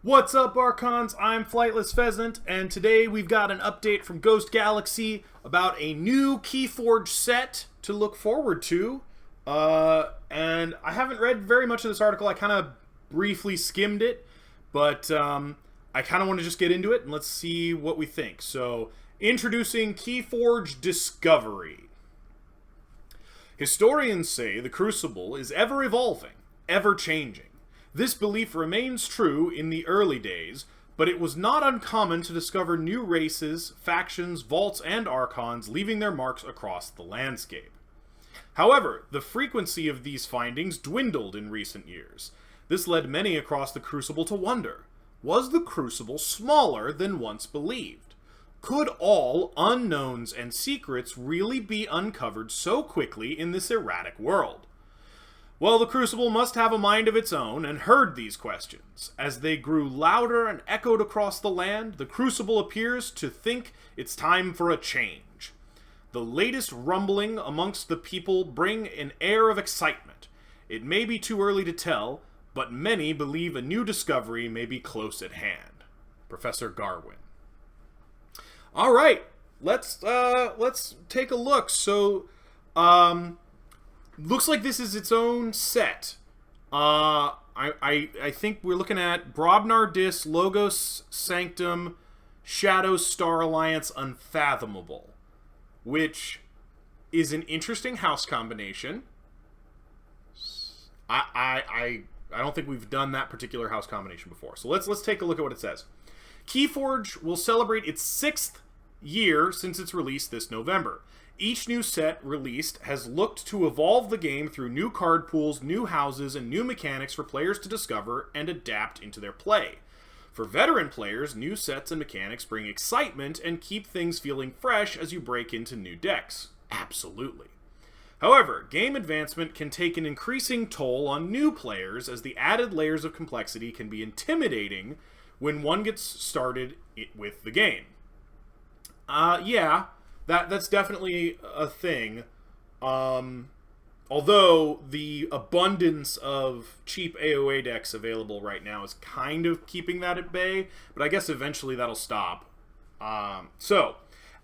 What's up, Archons? I'm Flightless Pheasant, and today we've got an update from Ghost Galaxy about a new Keyforge set to look forward to. And I haven't read very much of this article. I kind of briefly skimmed it, but I kind of want to just get into it, and let's see what we think. So, introducing Keyforge Discovery. Historians say the Crucible is ever-evolving, ever-changing. This belief remains true in the early days, but it was not uncommon to discover new races, factions, vaults, and Archons leaving their marks across the landscape. However, the frequency of these findings dwindled in recent years. This led many across the Crucible to wonder, was the Crucible smaller than once believed? Could all unknowns and secrets really be uncovered so quickly in this erratic world? Well, the Crucible must have a mind of its own and heard these questions. As they grew louder and echoed across the land, the Crucible appears to think it's time for a change. The latest rumbling amongst the people bring an air of excitement. It may be too early to tell, but many believe a new discovery may be close at hand. Professor Garwin. All right, let's take a look. So, looks like this is its own set. I think we're looking at Brobnar Dis, Logos Sanctum, Shadows Star Alliance, Unfathomable, which is an interesting house combination. I don't think we've done that particular house combination before. So let's take a look at what it says. Keyforge will celebrate its 6th year since its release this November. Each new set released has looked to evolve the game through new card pools, new houses, and new mechanics for players to discover and adapt into their play. For veteran players, new sets and mechanics bring excitement and keep things feeling fresh as you break into new decks. Absolutely. However, game advancement can take an increasing toll on new players as the added layers of complexity can be intimidating when one gets started with the game. Yeah. That's definitely a thing. Although the abundance of cheap AoA decks available right now is kind of keeping that at bay, but I guess eventually that'll stop. So,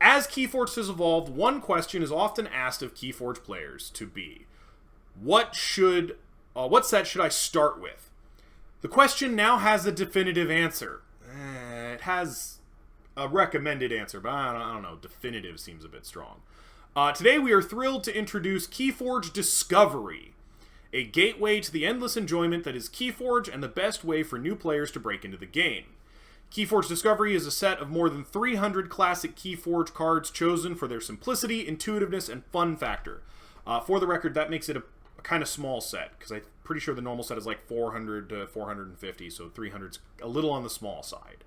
as Keyforge has evolved, one question is often asked of Keyforge players to be, what set should I start with? The question now has a definitive answer. It has a recommended answer, but I don't know. Definitive seems a bit strong. Today we are thrilled to introduce Keyforge Discovery, a gateway to the endless enjoyment that is Keyforge and the best way for new players to break into the game. Keyforge Discovery is a set of more than 300 classic Keyforge cards chosen for their simplicity, intuitiveness, and fun factor. For the record, that makes it a kind of small set, because I'm pretty sure the normal set is like 400 to 450, so 300's a little on the small side.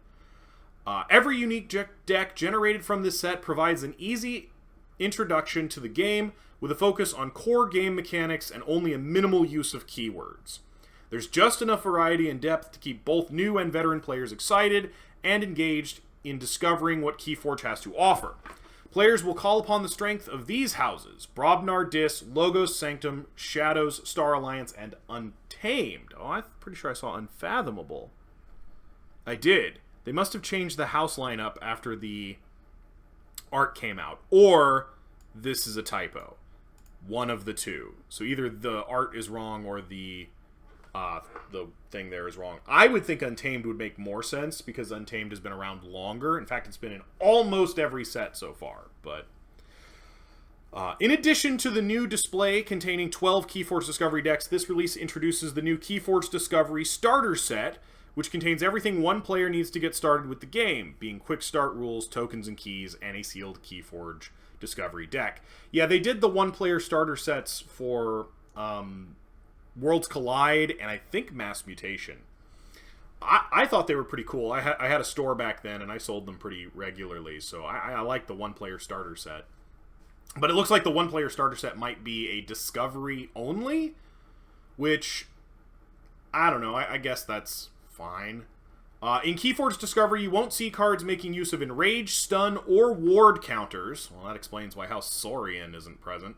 Every unique deck generated from this set provides an easy introduction to the game with a focus on core game mechanics and only a minimal use of keywords. There's just enough variety and depth to keep both new and veteran players excited and engaged in discovering what Keyforge has to offer. Players will call upon the strength of these houses: Brobnar Dis, Logos Sanctum, Shadows, Star Alliance, and Untamed. Oh, I'm pretty sure I saw Unfathomable. I did. They must have changed the house lineup after the art came out. Or this is a typo. One of the two. So either the art is wrong or the thing there is wrong. I would think Untamed would make more sense because Untamed has been around longer. In fact, it's been in almost every set so far. But in addition to the new display containing 12 Keyforge Discovery decks, this release introduces the new Keyforge Discovery Starter Set, which contains everything one player needs to get started with the game, being quick start rules, tokens and keys, and a sealed Keyforge Discovery deck. Yeah, they did the one-player starter sets for Worlds Collide and I think Mass Mutation. I thought they were pretty cool. I had a store back then, and I sold them pretty regularly, so I like the one-player starter set. But it looks like the one-player starter set might be a Discovery only, which, I don't know, I guess that's fine. In Keyforge Discovery, you won't see cards making use of Enrage, Stun, or Ward counters. Well, that explains why House Saurian isn't present.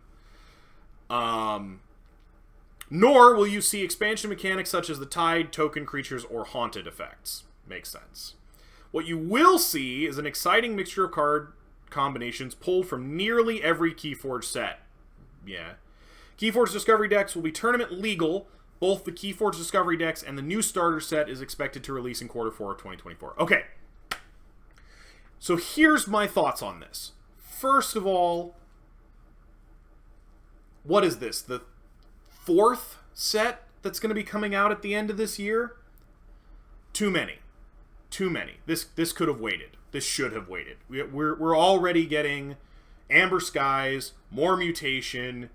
Nor will you see expansion mechanics such as the Tide, Token Creatures, or Haunted effects. Makes sense. What you will see is an exciting mixture of card combinations pulled from nearly every Keyforge set. Yeah. Keyforge Discovery decks will be tournament legal. Both the Keyforge Discovery decks and the new starter set is expected to release in Q4 of 2024. Okay. So here's my thoughts on this. First of all, what is this? The 4th set that's going to be coming out at the end of this year? Too many. This could have waited. This should have waited. We're already getting Amber Skies, more mutation,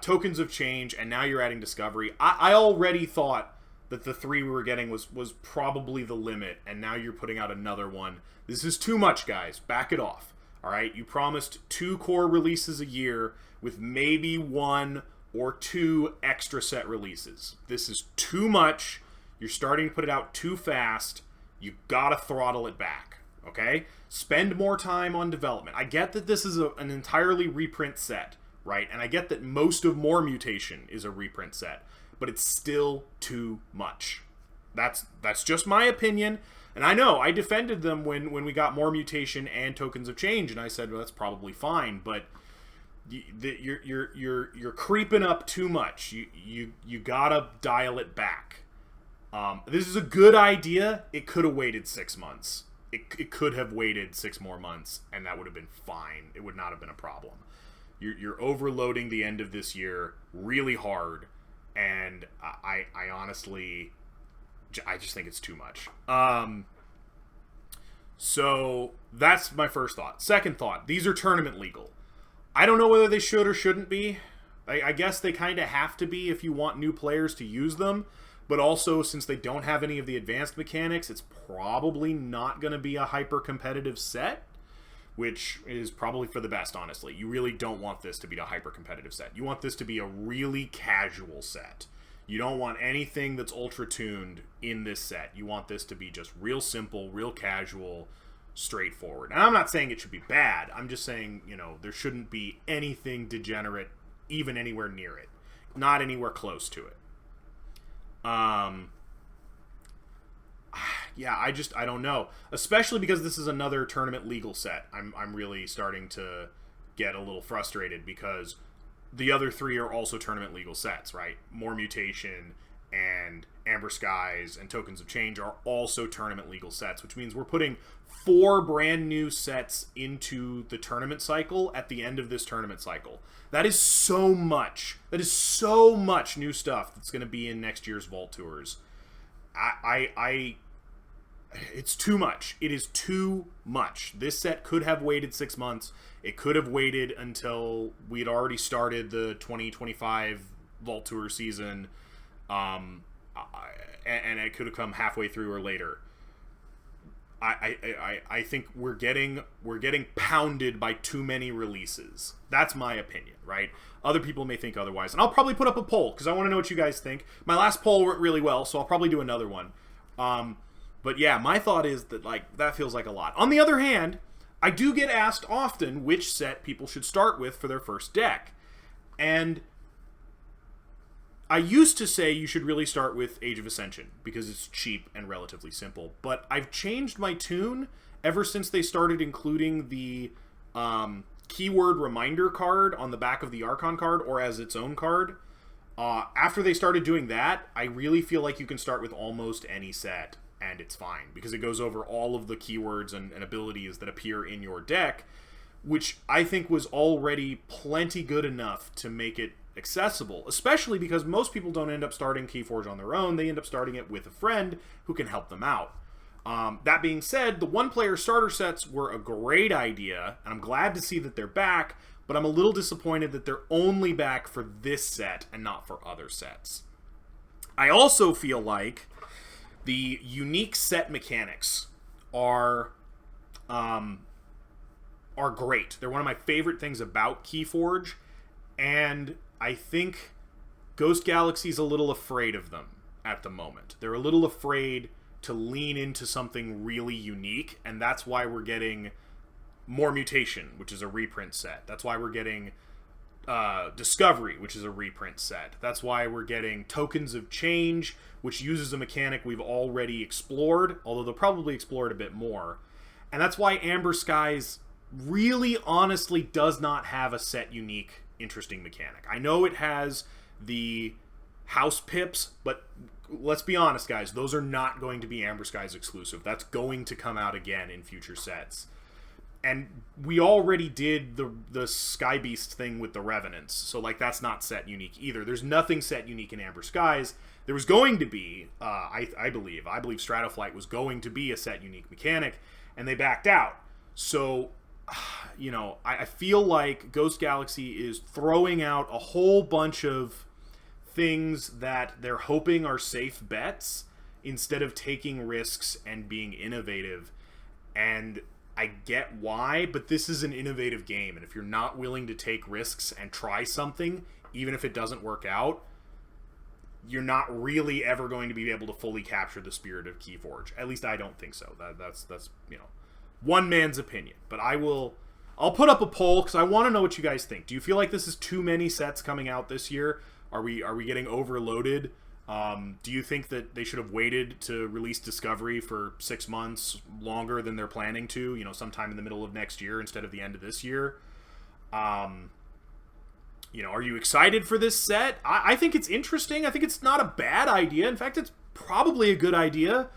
tokens of change, and now you're adding discovery. I already thought that the 3 we were getting was probably the limit, and now you're putting out another one. This is too much, guys. Back it off. All right, you promised 2 core releases a year with maybe 1 or 2 extra set releases. This is too much. You're starting to put it out too fast. You gotta throttle it back, okay? Spend more time on development. I get that this is an entirely reprint set, right? And I get that most of More Mutation is a reprint set, but it's still too much. That's just my opinion. And I know I defended them when we got More Mutation and Tokens of Change, and I said, well, that's probably fine, but you're creeping up too much. You gotta dial it back. This is a good idea. It could have waited 6 months. It could have waited 6 more months, and that would have been fine. It would not have been a problem. You're overloading the end of this year really hard, and I honestly, I just think it's too much. So that's my first thought. Second thought, these are tournament legal. I don't know whether they should or shouldn't be. I guess they kind of have to be if you want new players to use them. But also, since they don't have any of the advanced mechanics, it's probably not going to be a hyper-competitive set, which is probably for the best, honestly. You really don't want this to be a hyper-competitive set. You want this to be a really casual set. You don't want anything that's ultra-tuned in this set. You want this to be just real simple, real casual, straightforward. And I'm not saying it should be bad. I'm just saying, there shouldn't be anything degenerate even anywhere near it. Not anywhere close to it. Yeah, I don't know. Especially because this is another tournament legal set. I'm really starting to get a little frustrated because the other 3 are also tournament legal sets, right? More Mutation and Amber Skies and Tokens of Change are also tournament legal sets, which means we're putting 4 brand new sets into the tournament cycle at the end of this tournament cycle. That is so much. That is so much new stuff that's going to be in next year's Vault Tours. It's too much. It is too much. This set could have waited 6 months. It could have waited until we had already started the 2025 Vault Tour season, and it could have come halfway through or later. I think we're getting pounded by too many releases. That's my opinion, right? Other people may think otherwise. And I'll probably put up a poll because I want to know what you guys think. My last poll went really well, so I'll probably do another one. But yeah, my thought is that that feels like a lot. On the other hand, I do get asked often which set people should start with for their first deck. And I used to say you should really start with Age of Ascension because it's cheap and relatively simple. But I've changed my tune ever since they started including the keyword reminder card on the back of the Archon card or as its own card. After they started doing that, I really feel like you can start with almost any set and it's fine because it goes over all of the keywords and abilities that appear in your deck, which I think was already plenty good enough to make it accessible, especially because most people don't end up starting Keyforge on their own. They end up starting it with a friend who can help them out. That being said, the one-player starter sets were a great idea, and I'm glad to see that they're back, but I'm a little disappointed that they're only back for this set and not for other sets. I also feel like the unique set mechanics are great. They're one of my favorite things about Keyforge, and I think Ghost Galaxy's a little afraid of them at the moment. They're a little afraid to lean into something really unique, and that's why we're getting More Mutation, which is a reprint set. That's why we're getting Discovery, which is a reprint set. That's why we're getting Tokens of Change, which uses a mechanic we've already explored, although they'll probably explore it a bit more. And that's why Amber Skies really honestly does not have a set unique interesting mechanic. I know it has the house pips, but let's be honest, guys, those are not going to be Amber Skies exclusive. That's going to come out again in future sets. And we already did the Sky Beast thing with the Revenants, so like that's not set unique either. There's nothing set unique in Amber Skies. There was going to be, I believe Stratoflight was going to be a set unique mechanic, and they backed out. So, you know, I feel like Ghost Galaxy is throwing out a whole bunch of things that they're hoping are safe bets instead of taking risks and being innovative. And I get why, but this is an innovative game, and if you're not willing to take risks and try something, even if it doesn't work out, you're not really ever going to be able to fully capture the spirit of Keyforge. At least I don't think so. That's you know, one man's opinion. But I'll put up a poll because I want to know what you guys think. Do you feel like this is too many sets coming out this year? Are we getting overloaded? Do you think that they should have waited to release Discovery for 6 months longer than they're planning to, you know, sometime in the middle of next year instead of the end of this year? You know, are you excited for this set? I think it's interesting. I think it's not a bad idea. In fact, it's probably a good idea.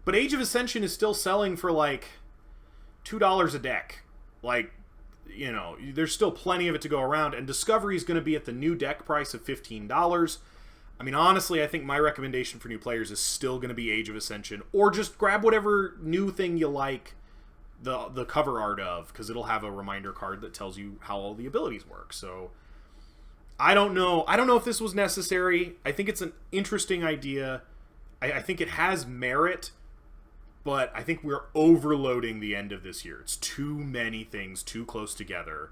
But Age of Ascension is still selling for like $2 a deck. Like, you know, there's still plenty of it to go around. And Discovery is going to be at the new deck price of $15. I mean, honestly, I think my recommendation for new players is still going to be Age of Ascension, or just grab whatever new thing you like the cover art of, because it'll have a reminder card that tells you how all the abilities work. So I don't know. I don't know if this was necessary. I think it's an interesting idea. I think it has merit, but I think we're overloading the end of this year. It's too many things too close together.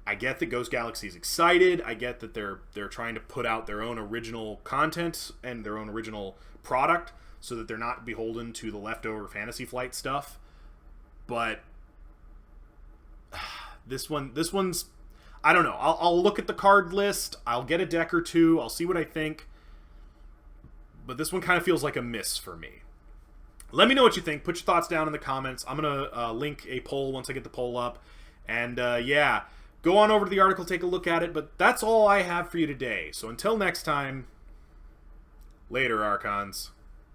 I get that Ghost Galaxy is excited. I get that they're trying to put out their own original content and their own original product so that they're not beholden to the leftover Fantasy Flight stuff. But this one's, I don't know. I'll look at the card list. I'll get a deck or two. I'll see what I think. But this one kind of feels like a miss for me. Let me know what you think. Put your thoughts down in the comments. I'm going to link a poll once I get the poll up. And yeah, go on over to the article, take a look at it. But that's all I have for you today. So until next time, later, Archons.